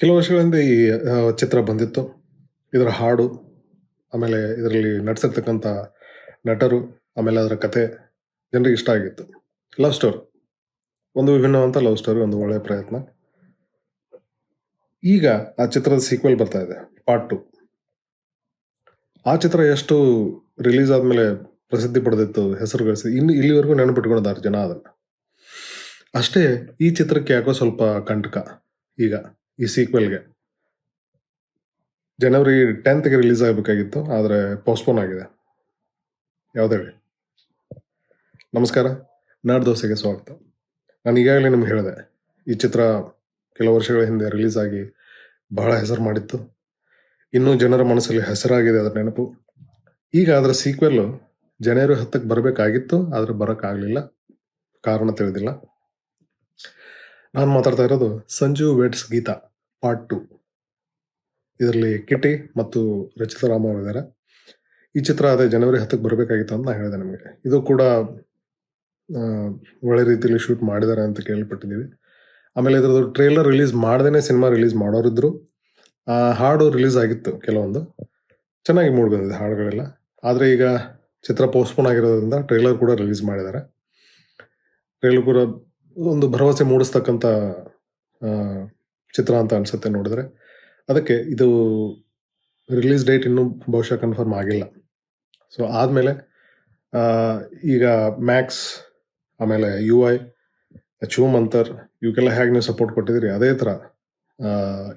ಕೆಲವು ವರ್ಷಗಳಿಂದ ಈ ಚಿತ್ರ ಬಂದಿತ್ತು. ಇದರ ಹಾಡು, ಆಮೇಲೆ ಇದರಲ್ಲಿ ನಟಿಸಿರ್ತಕ್ಕಂಥ ನಟರು, ಆಮೇಲೆ ಅದರ ಕತೆ ಜನರಿಗೆ ಇಷ್ಟ ಆಗಿತ್ತು. Love story. ಒಂದು ವಿಭಿನ್ನವಾದಂಥ ಲವ್ ಸ್ಟೋರಿ, ಒಂದು ಒಳ್ಳೆಯ ಪ್ರಯತ್ನ. ಈಗ ಆ ಚಿತ್ರದ ಸೀಕ್ವೆಲ್ ಬರ್ತಾ ಇದೆ, ಪಾರ್ಟ್ 2. ಆ ಚಿತ್ರ ಎಷ್ಟು ರಿಲೀಸ್ ಆದ್ಮೇಲೆ ಪ್ರಸಿದ್ಧಿ ಪಡೆದಿತ್ತು, ಹೆಸರು ಗಳಿಸಿ, ಇಲ್ಲಿವರೆಗೂ ನೆನಪಿಟ್ಕೊಂಡಿದ್ದಾರೆ ಜನ ಅದನ್ನ. ಅಷ್ಟೇ ಈ ಚಿತ್ರಕ್ಕೆ ಯಾಕೋ ಸ್ವಲ್ಪ ಕಂಟಕ ಈಗ ಈ ಸೀಕ್ವೆಲ್ಗೆ. ಜನವರಿ 10ಗೆ ರಿಲೀಸ್ ಆಗಬೇಕಾಗಿತ್ತು, ಆದರೆ ಪೋಸ್ಟ್ಪೋನ್ ಆಗಿದೆ. ಯಾವ್ದು ಹೇಳಿ? ನಮಸ್ಕಾರ, ನಾಡ್ ದೋಸೆಗೆ ಸ್ವಾಗತ. ನಾನು ಈಗಾಗಲೇ ನಿಮ್ಗೆ ಹೇಳಿದೆ, ಈ ಚಿತ್ರ ಕೆಲವು ವರ್ಷಗಳ ಹಿಂದೆ ರಿಲೀಸ್ ಆಗಿ ಬಹಳ ಹೆಸರು ಮಾಡಿತ್ತು. ಇನ್ನೂ ಜನರ ಮನಸ್ಸಲ್ಲಿ ಹೆಸರಾಗಿದೆ ಅದರ ನೆನಪು. ಈಗ ಅದರ ಸೀಕ್ವೆಲ್ ಜನವರಿ 10ಕ್ಕೆ ಬರಬೇಕಾಗಿತ್ತು, ಆದರೆ ಬರೋಕ್ಕಾಗಲಿಲ್ಲ. ಕಾರಣ ತಿಳಿದಿಲ್ಲ. ನಾನು ಮಾತಾಡ್ತಾ ಇರೋದು ಸಂಜು ವೆಟ್ಸ್ ಗೀತಾ ಪಾರ್ಟ್ 2. ಇದರಲ್ಲಿ ಕಿಟಿ ಮತ್ತು ರಚಿತಾ ರಾಮ್ ಅವರಿದ್ದಾರೆ. ಈ ಚಿತ್ರ ಅದೇ ಜನವರಿ 10ಕ್ಕೆ ಬರಬೇಕಾಗಿತ್ತು ಅಂತ ನಾನು ಹೇಳಿದೆ ನಿಮಗೆ. ಇದು ಕೂಡ ಒಳ್ಳೆ ರೀತಿಯಲ್ಲಿ ಶೂಟ್ ಮಾಡಿದ್ದಾರೆ ಅಂತ ಕೇಳ್ಪಟ್ಟಿದ್ದೀವಿ. ಆಮೇಲೆ ಇದರದ್ದು ಟ್ರೇಲರ್ ರಿಲೀಸ್ ಮಾಡ್ದೇ ಸಿನಿಮಾ ರಿಲೀಸ್ ಮಾಡೋರಿದ್ರು. ಹಾಡು ರಿಲೀಸ್ ಆಗಿತ್ತು ಕೆಲವೊಂದು, ಚೆನ್ನಾಗಿ ಮೂಡ್ ಬಂದಿದೆ ಹಾಡುಗಳೆಲ್ಲ. ಆದರೆ ಈಗ ಚಿತ್ರ ಪೋಸ್ಟ್ಪೋನ್ ಆಗಿರೋದ್ರಿಂದ ಟ್ರೇಲರ್ ಕೂಡ ರಿಲೀಸ್ ಮಾಡಿದ್ದಾರೆ. ಟ್ರೇಲರ್ ಕೂಡ ಒಂದು ಭರವಸೆ ಮೂಡಿಸ್ತಕ್ಕಂಥ ಚಿತ್ರ ಅಂತ ಅನ್ಸುತ್ತೆ ನೋಡಿದ್ರೆ. ಅದಕ್ಕೆ ಇದು ರಿಲೀಸ್ ಡೇಟ್ ಇನ್ನೂ ಬಹುಶಃ ಕನ್ಫರ್ಮ್ ಆಗಿಲ್ಲ. ಸೊ ಆದಮೇಲೆ ಈಗ ಮ್ಯಾಕ್ಸ್, ಆಮೇಲೆ UI, ಶುಭಮ್ ಅಂತರ್, ಇವಕ್ಕೆಲ್ಲ ಹೇಗೆ ನೀವು ಸಪೋರ್ಟ್ ಕೊಟ್ಟಿದ್ದೀರಿ, ಅದೇ ಥರ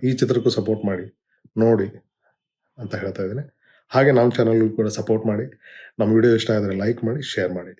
ಈ ಚಿತ್ರಕ್ಕೂ ಸಪೋರ್ಟ್ ಮಾಡಿ, ನೋಡಿ ಅಂತ ಹೇಳ್ತಾ ಇದ್ದೀನಿ. ಹಾಗೆ ನಮ್ಮ ಚಾನಲ್ಗೂ ಕೂಡ ಸಪೋರ್ಟ್ ಮಾಡಿ. ನಮ್ಮ ವಿಡಿಯೋ ಇಷ್ಟ ಆದರೆ ಲೈಕ್ ಮಾಡಿ, ಶೇರ್ ಮಾಡಿ.